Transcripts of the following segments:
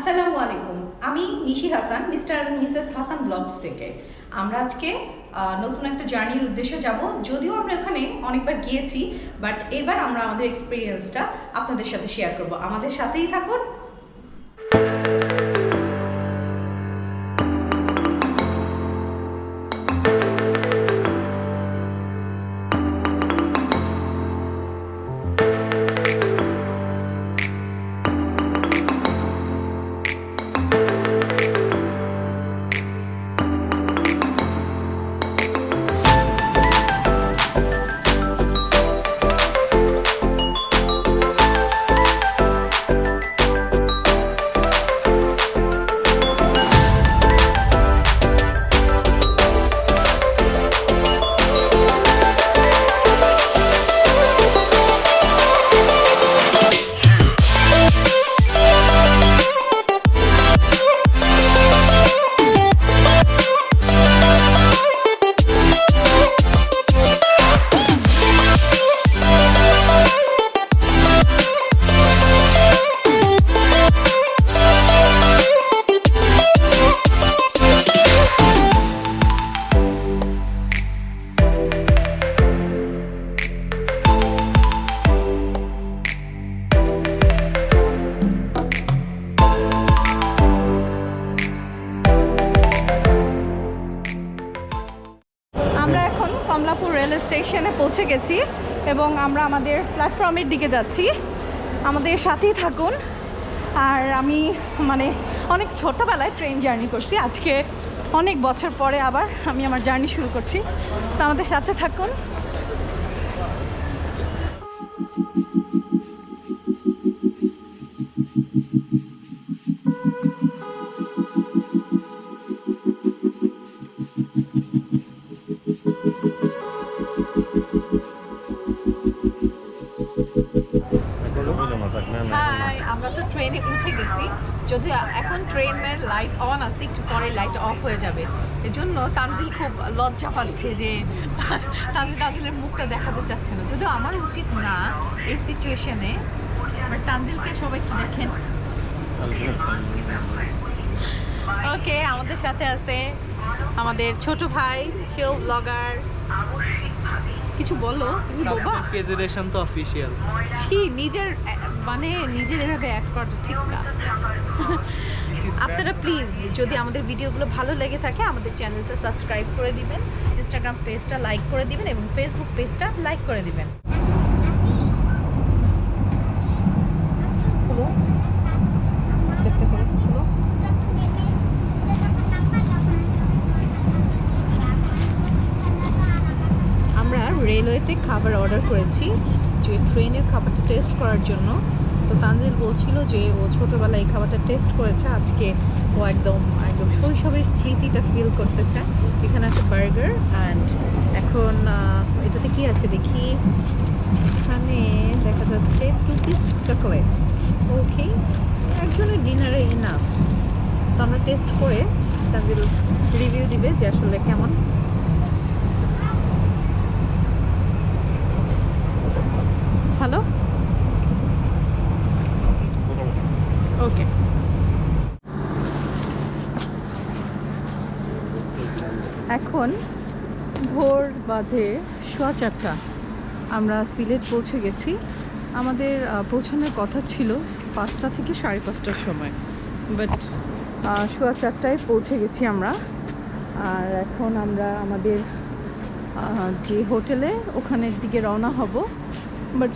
আসসালামু আলাইকুম। আমি Nishi Hasan, mister and Mrs Hasan blogs থেকে। আমরা আজকে নতুন একটা জার্নির উদ্দেশ্যে যাব। যদিও আমরা ওখানে অনেকবার গিয়েছি, বাট এবার আমরা আমাদের এক্সপিরিয়েন্সটা আপনাদের সাথে শেয়ার করব। আমাদের সাথেই থাকুন। আমরা এখন কমলাপুর রেল স্টেশনে পৌঁছে গেছি এবং আমরা আমাদের প্ল্যাটফর্মের দিকে যাচ্ছি। আমাদের সাথেই থাকুন। আর আমি অনেক ছোটোবেলায় ট্রেন জার্নি করছি, আজকে অনেক বছর পরে আবার আমি আমার জার্নি শুরু করছি, তো আমাদের সাথে থাকুন। হাই, আমরা তো ট্রেনে উঠে গেছি, যদিও এখন ট্রেনের লাইট অন আছে, একটু পরে লাইট অফ হয়ে যাবে। এজন্য তানজিল খুব লজ্জা পাচ্ছে যে তানজিলের মুখটা দেখাতে চাচ্ছে না, যদিও আমার উচিত না এই সিচুয়েশনে। বাট তানজিলকে সবাই কি দেখেন। ওকে, আমাদের সাথে আছে আমাদের ছোট ভাই, সেও ব্লগার। কিছু বলো, তুমি বাবা। ফেডারেশন তো অফিশিয়াল। ছি, নিজের এভাবে অ্যাড করাটা ঠিক না। আপনারা প্লিজ যদি আমাদের ভিডিওগুলো ভালো লেগে থাকে আমাদের চ্যানেলটা সাবস্ক্রাইব করে দিবেন, ইনস্টাগ্রাম পেজটা লাইক করে দিবেন এবং ফেসবুক পেজটা লাইক করে দিবেন। আমরা রেলওয়েতে খাবার অর্ডার করেছি যে ট্রেনের খাবারটা টেস্ট করার জন্য। তো তানজিল বলছিল যে ও ছোটোবেলায় এই খাবারটা টেস্ট করেছে, আজকে ও একদম শৈশবের স্মৃতিটা ফিল করতে চায়। এখানে আছে বার্গার অ্যান্ড এখন এটাতে কি আছে দেখি। এখানে দেখা যাচ্ছে 2 পিস চকলেট। ওকে, একজনের ডিনারে ইনাফ। তো আমরা টেস্ট করে তানজিল রিভিউ দিবে যে আসলে কেমন। হ্যালো, ওকে। এখন ভোর বাজে 4:15। আমরা সিলেট পৌঁছে গেছি। আমাদের পৌঁছানোর কথা ছিল 5টা থেকে 5:30টার সময়, বাট 4:15টায় পৌঁছে গেছি আমরা। আর এখন আমরা আমাদের যে হোটেলে ওখানের দিকে রওনা হব, বাট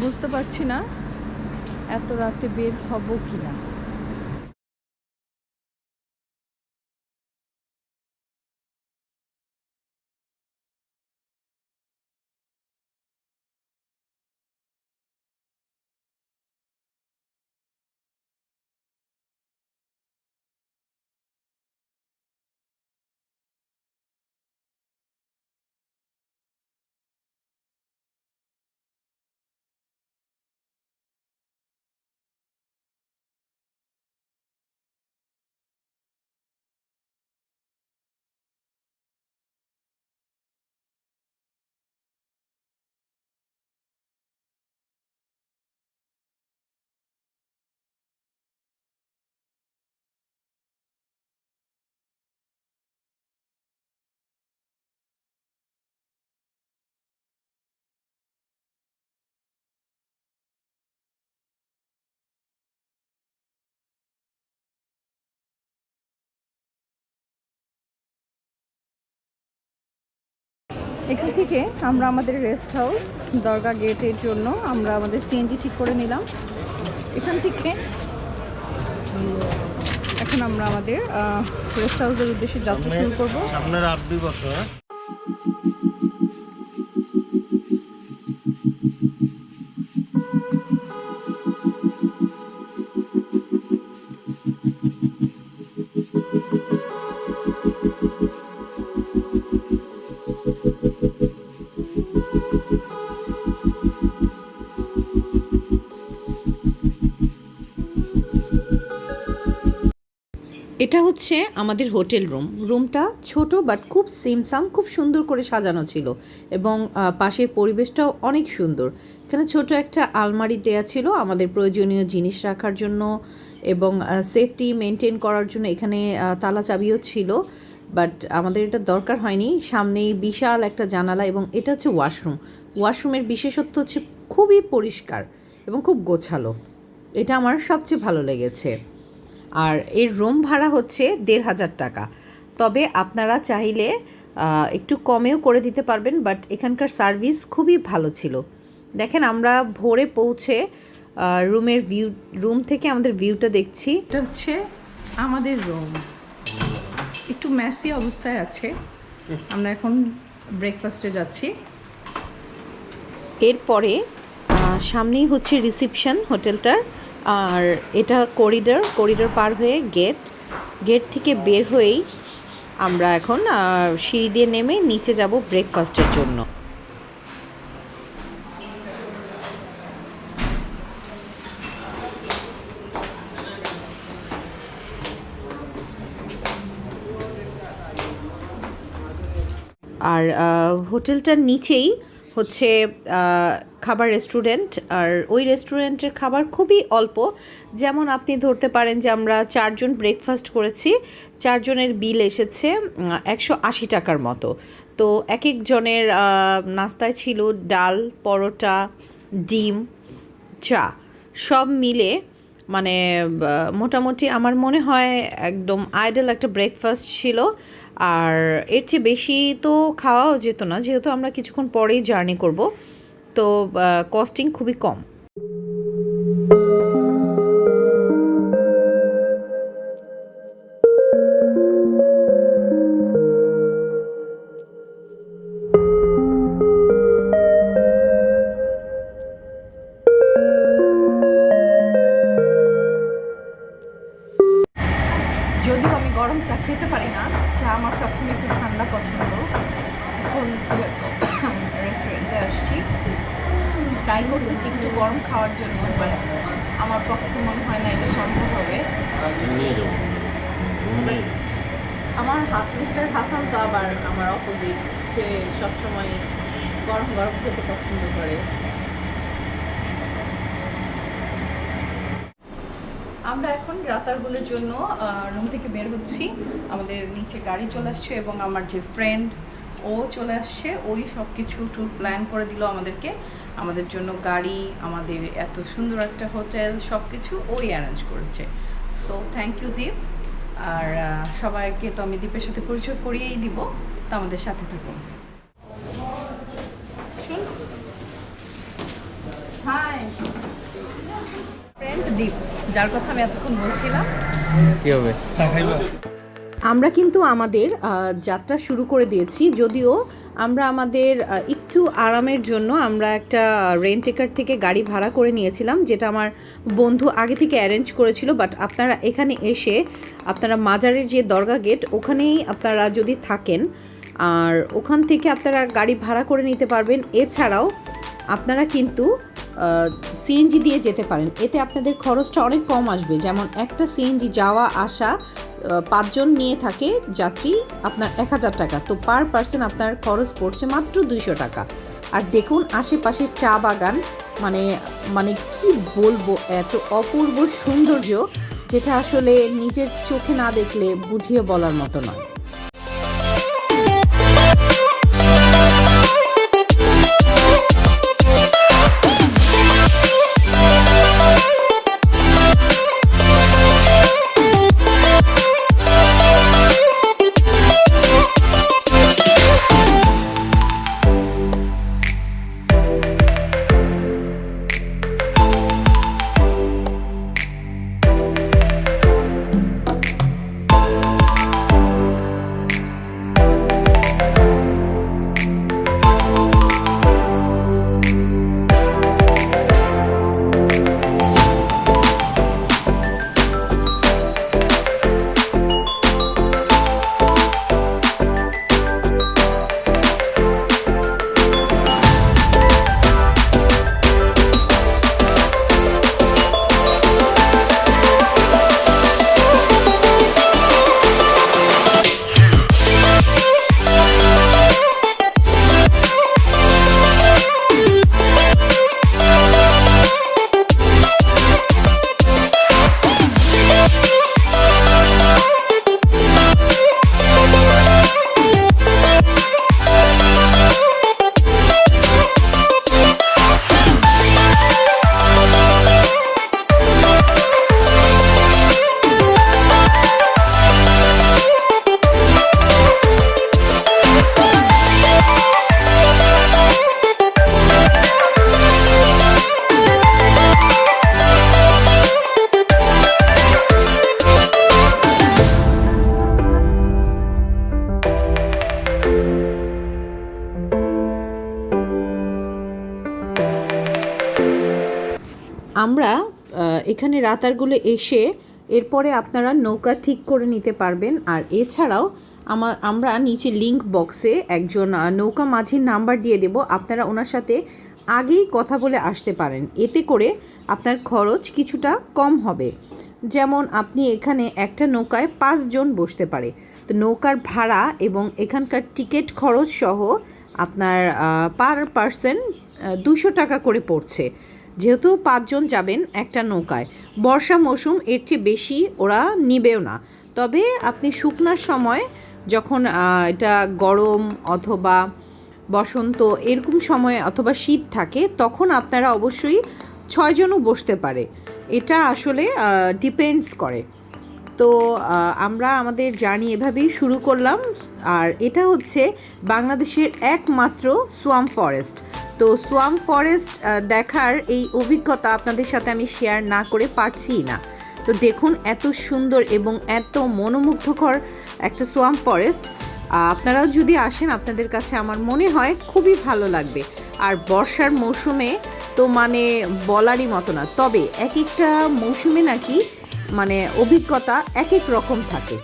বুঝতে পারছি না এত রাতে বের হব কি না। এখান থেকে আমরা আমাদের রেস্ট হাউস দরগা গেটের জন্য আমরা আমাদের সিএনজি ঠিক করে নিলাম। এখান থেকে এখন আমরা আমাদের রেস্ট হাউসের উদ্দেশ্যে যাত্রা শুরু করবো। আপনার আপনি বসো। এটা হচ্ছে আমাদের হোটেল রুমটা ছোট বাট খুব সিমসাম, খুব সুন্দর করে সাজানো ছিল এবং পাশের পরিবেশটাও অনেক সুন্দর। এখানে ছোট একটা আলমারি দেয়া ছিল আমাদের প্রয়োজনীয় জিনিস রাখার জন্য এবং সেফটি মেনটেন করার জন্য এখানে তালা চাবিও ছিল, বাট আমাদের এটা দরকার হয়নি। সামনেই বিশাল একটা জানালা এবং এটা হচ্ছে ওয়াশরুমের বিশেষত্ব হচ্ছে খুবই পরিষ্কার এবং খুব গোছালো। এটা আমার সবচেয়ে ভালো লেগেছে। আর এর রুম ভাড়া হচ্ছে ১৫০০ টাকা, তবে আপনারা চাইলে একটু কমেও করে দিতে পারবেন, বাট এখানকার সার্ভিস খুবই ভালো ছিল। দেখেন আমরা ভোরে পৌঁছে রুম থেকে আমাদের ভিউটা দেখছি। এটা হচ্ছে আমাদের রুম, একটু মেসি অবস্থায় আছে। আমরা এখন ব্রেকফাস্টে যাচ্ছি। এরপরে সামনেই হচ্ছে রিসেপশন হোটেলটার, আর এটা করিডোর পার হয়ে গেট থেকে বের হয়েই আমরা এখন সিঁড়ি দিয়ে নেমে নিচে যাব ব্রেকফাস্টের জন্য। আর হোটেলটার নিচেই হচ্ছে খাবার রেস্টুরেন্ট, আর ওই রেস্টুরেন্টের খাবার খুবই অল্প। যেমন আপনি ধরতে পারেন যে আমরা 4 জন ব্রেকফাস্ট করেছি, 4 জনের বিল এসেছে 180 টাকার মতো। তো এক একজনের নাস্তায় ছিল ডাল, পরোটা, ডিম, চা, সব মিলে মানে মোটামুটি আমার মনে হয় একদম আইডল একটা ব্রেকফাস্ট ছিল। আর এর চেয়ে বেশি তো খাওয়াও যেত না, যেহেতু আমরা কিছুক্ষণ পরেই জার্নি করব, তো কস্টিং খুবই কম। যদিও আমি গরম চা খেতে পারি না, চা আমার সবসময় একটু ঠান্ডা পছন্দ। এখন রেস্টুরেন্টে আসছি, ট্রাই করতেছি একটু গরম খাওয়ার জন্য, বাট আমার পক্ষে মনে হয় না এটা সম্ভব হবে। আমার মিস্টার হাসান তো আবার আমার অপোজিট, সে সবসময় গরম গরম খেতে পছন্দ করে। আমরা এখন রাতারগুলের জন্য রুম থেকে বের হচ্ছি। আমাদের নিচে গাড়ি চলে আসছে এবং আমার যে ফ্রেন্ড ও চলে আসছে, ওই সব কিছু ট্যুর প্ল্যান করে দিল আমাদেরকে। আমাদের জন্য গাড়ি, আমাদের এত সুন্দর একটা হোটেল, সব কিছু ওই অ্যারেঞ্জ করেছে। সো থ্যাংক ইউ দীপ। আর সবাইকে তো আমি দীপের সাথে পরিচয় করিয়েই দিব, তো আমাদের সাথে থাকুন। হাই ফ্রেন্ড দীপ, যার কথা আমি এতক্ষণ বলছিলাম। কি হবে, চা খাইবা? আমরা কিন্তু আমাদের যাত্রা শুরু করে দিয়েছি, যদিও আমরা আমাদের একটু আরামের জন্য আমরা একটা রেন্টেকার থেকে গাড়ি ভাড়া করে নিয়েছিলাম, যেটা আমার বন্ধু আগে থেকে অ্যারেঞ্জ করেছিল। বাট আপনারা এখানে এসে আপনারা মাজারের যে দরগা গেট, ওখানেই আপনারা যদি থাকেন, আর ওখান থেকে আপনারা গাড়ি ভাড়া করে নিতে পারবেন। এছাড়াও আপনারা কিন্তু সিএনজি দিয়ে যেতে পারেন, এতে আপনাদের খরচটা অনেক কম আসবে। যেমন একটা সিএনজি যাওয়া আসা 5 জন নিয়ে থাকে যাত্রী, আপনার 1000 টাকা, তো পার পার্সন আপনার খরচ পড়ছে মাত্র 200 টাকা। আর দেখুন আশেপাশের চা বাগান, মানে কি বলবো, এত অপূর্ব সৌন্দর্য, যেটা আসলে নিজের চোখে না দেখলে বুঝিয়ে বলার মতো নয়। এখানে রাতারগুলো এসে এরপরে আপনারা নৌকা ঠিক করে নিতে পারবেন। আর এছাড়াও আমরা নিচে লিংক বক্সে একজন নৌকা মাঝির নাম্বার দিয়ে দেব, আপনারা ওনার সাথে আগেই কথা বলে আসতে পারেন, এতে করে আপনার খরচ কিছুটা কম হবে। যেমন আপনি এখানে একটা নৌকায় 5 জন বসতে পারে, তো নৌকার ভাড়া এবং এখানকার টিকিট খরচ সহ আপনার পার পারসন 200 টাকা করে পড়ছে, যেহেতু 5 জন যাবেন একটা নৌকায়। বর্ষা মৌসুম এর চেয়ে বেশি ওরা নিবেও না, তবে আপনি শুকনার সময় যখন এটা গরম অথবা বসন্ত এরকম সময় অথবা শীত থাকে তখন আপনারা অবশ্যই 6 জনও বসতে পারে, এটা আসলে ডিপেন্ডস করে। তো আমরা আমাদের জার্নি এভাবেই শুরু করলাম। আর এটা হচ্ছে বাংলাদেশের একমাত্র সোয়াম্প ফরেস্ট। তো সোয়াম্প ফরেস্ট দেখার এই অভিজ্ঞতা আপনাদের সাথে আমি শেয়ার না করে পারছি না। তো দেখুন এত সুন্দর এবং এত মনোমুগ্ধকর একটা সোয়াম্প ফরেস্ট, আপনারাও যদি আসেন আপনাদের কাছে আমার মনে হয় খুবই ভালো লাগবে। আর বর্ষার মৌসুমে তো মানে বলারই মতো না, তবে এক একটা মৌসুমে নাকি মানে অভিজ্ঞতা এক এক রকম থাকে।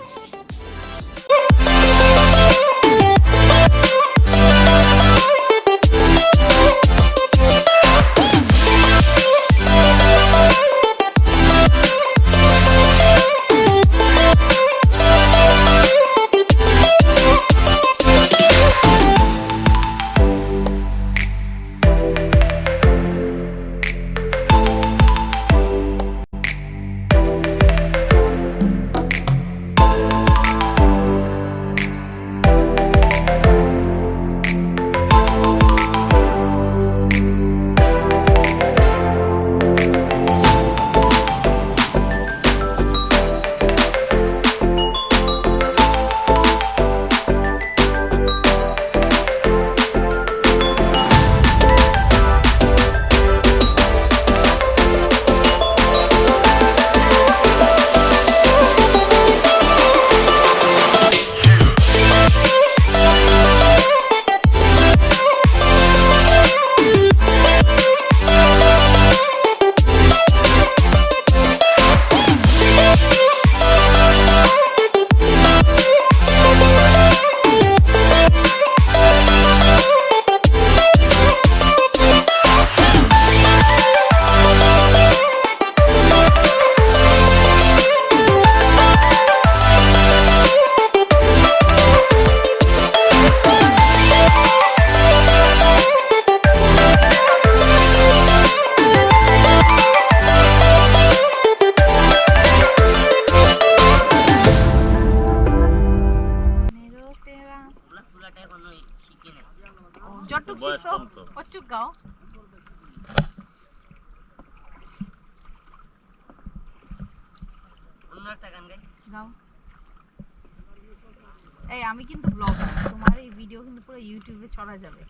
এই আমি কিন্তু ব্লগার, তোমার এই ভিডিও কিন্তু পুরো ইউটিউবে ছড়া যাবে,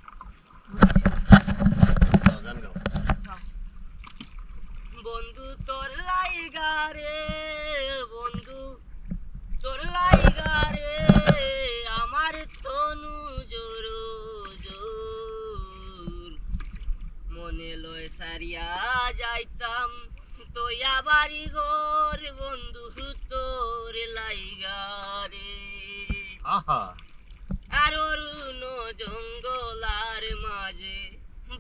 বন্ধু তোর লাইগা রে, বন্ধু তোর লাইগা রে, আমার তনু জোর জোর, মনে লয় সারিয়া যাইতাম তোয়া বাড়ি ঘর, বন্ধু তোর লাইগা রে। আর অরুণ জঙ্গলার মাঝে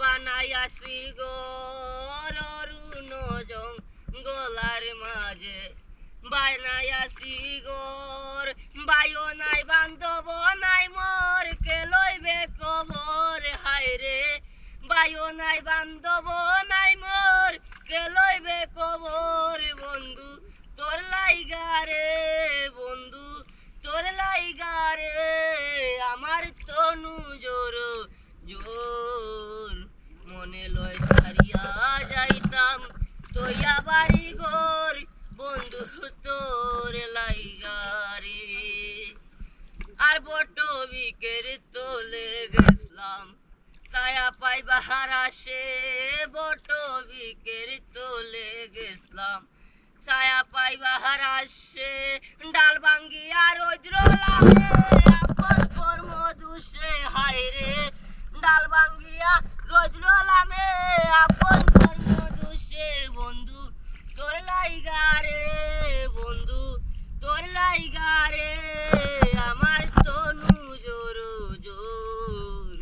বানাইয়াছি ঘর, অরুণ জঙ্গলার মাঝে বানাইয়াছি ঘর, বায়ো নাই বান্ধব নাই মোর, কে লইবে কবর, হায় রে বায়ো নাই বান্ধব নাই মোর, কে লইবে কবর, বন্ধু তোর লাইগা রে, বন্ধু তোর লাইগা রে, আমার তনু জোর জোর, মনে লয় সারিয়া যাইতাম তোয়া বাড়ি ঘর, বন্ধু তোর লাইগা রে। আর বটবিকের তোলে গেছলাম ছায়া পাইবার আসে, বটবিকের তোলে গেছলাম ছায়া পাইবার আসে, ডাল ভাঙ্গিয়া রৌদ্র লামে আপন কর্ম দুষে, হায় রে ডাল ভাঙ্গিয়া রৌদ্র লামে আপন কর্ম দুষে, বন্ধু তোর লাইগারে বন্ধু তোর লাইগারে আমার তনু জোর জোর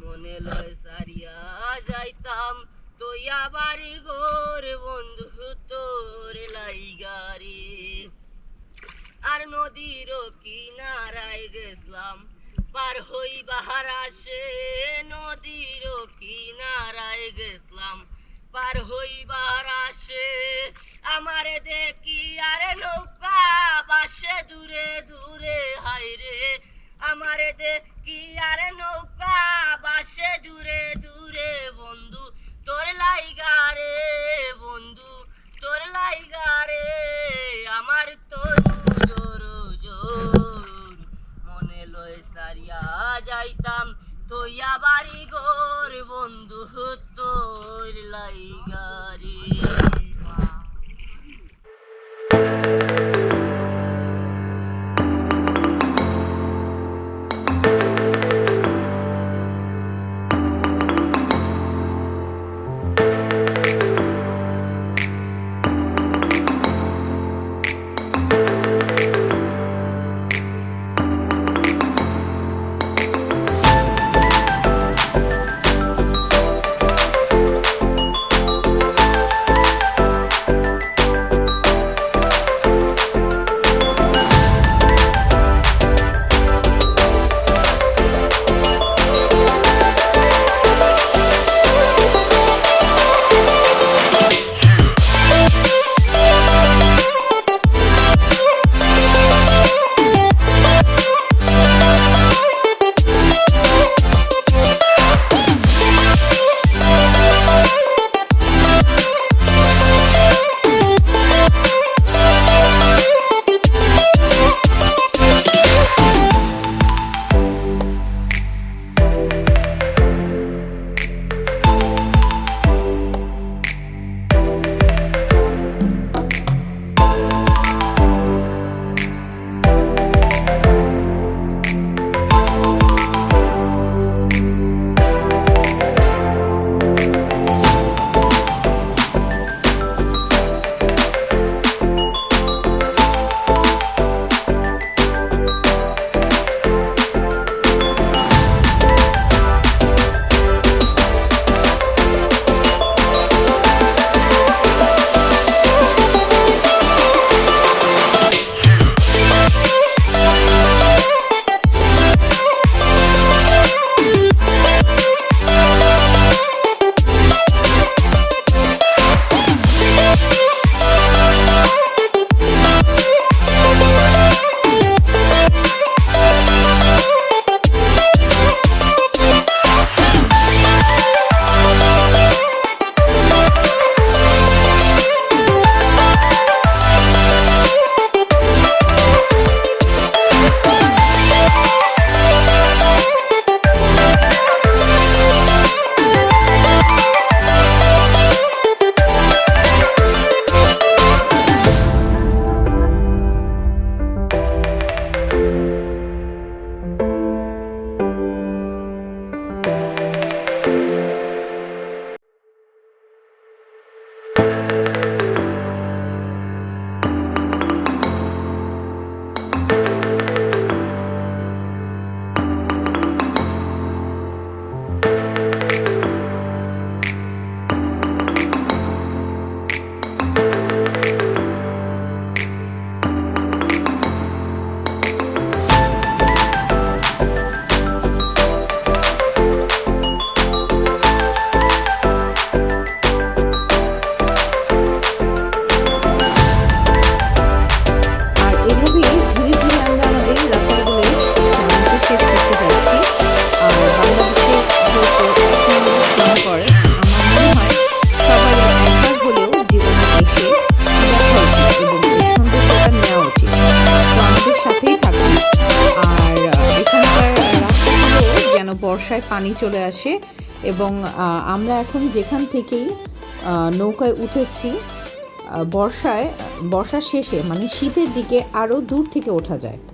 মনে লয় সারিয়া যাইতাম তোয়া বাড়ি গোর বন্ধু তোর লাইগারে আর নদীর কিনারায় গেছলাম পার হই বাহার আসে নদীর কিনারায় গেছলাম পার হই বাহার আসে আমারে দেখি আরে নৌকা বাসে দূরে দূরে হাইরে আমারে দেখি আরে নৌকা বাসে দূরে দূরে বন্ধু তোর লাইগারে বন্ধু তোর লাইগারে আমার তনু জোর জোর মনে লয় সারিয়া যাইতাম তোয়া বাড়ি গোর বন্ধু তোর লাইগারে বর্ষায় পানি চলে আসে এবং আমরা এখন যেখান থেকেই নৌকায় উঠেছি বর্ষার শেষে মানে শীতের দিকে আরও দূর থেকে ওঠা যায়।